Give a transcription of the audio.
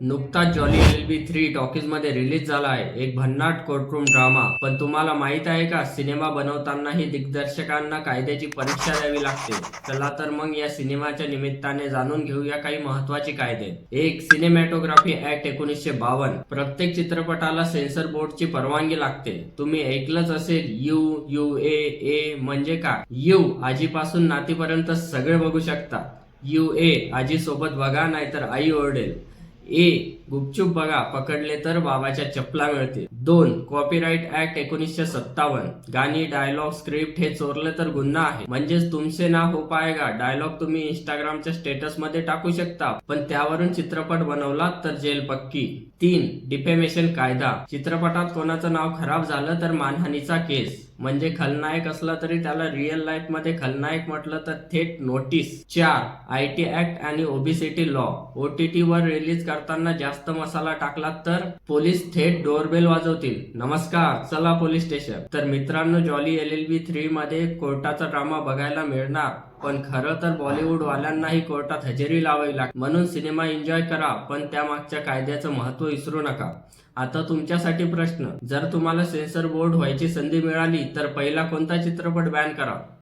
नुकताच jolly LLB 3 talkies मध्ये release झाला आहे. एक भन्नाट कोर्टरूम ड्रामा. पण तुम्हाला माहित आहे का, सिनेमा बनवतानाही दिग्दर्शकांना कायद्याची परीक्षा द्यावी लागते. चला तर मग या सिनेमाच्या निमित्ताने जाणून घेऊया काही महत्वाचे कायदे. एक, सिनेमॅटोग्राफी ऍक्ट 1952. प्रत्येक चित्रपटाला सेन्सर बोर्डची परवानगी लागते. तुम्ही ऐकलंच असेल UUAA म्हणजे काय? यू आजीपासून नातीपर्यंत सगळे बघू शकता. UA आजी सोबत बघा नाहीतर आई ओरडेल. ए गुपचूप बघा, पकडले तर बाबाच्या चपला मिळतील. 2, कॉपीराइट ऍक्ट 1957. गाणी, डायलॉग, स्क्रिप्ट हे चोरलं तर गुन्हा आहे. म्हणजेच तुमसे ना हो पाएगा डायलॉग तुम्ही इंस्टाग्रामच्या स्टेटस मध्ये टाकू शकता, पण त्यावरून चित्रपट बनवला तर जेल पक्की. 3, डिफेमेशन कायदा. चित्रपटात कोणाचं नाव खराब झालं तर मानहानीचा केस. म्हणजे खलनायक असला तरी त्याला रिअल लाईफ मध्ये खलनायक म्हटलं तर थेट नोटीस. 4, IT ऍक्ट आणि ओबेसिटी लॉ. OTT वर रिलीज करताना जास्त मसाला टाकला तर पोलीस थेट डोरबेल वाजवतील. नमस्कार, चला पोलीस स्टेशन. तर मित्रांनो, जॉली LLB 3 मध्ये कोर्टाचा ड्रामा बघायला मिळणार, पण खरं तर बॉलिवूड वाल्यांनाही कोर्टात हजेरी लावावी लागते. म्हणून सिनेमा एन्जॉय करा, पण त्यामागच्या कायद्याचं महत्त्व विसरू नका. आता तुमच्यासाठी प्रश्न, जर तुम्हाला सेन्सर बोर्ड व्हायची संधी मिळाली तर पहिला कोणता चित्रपट बॅन करा?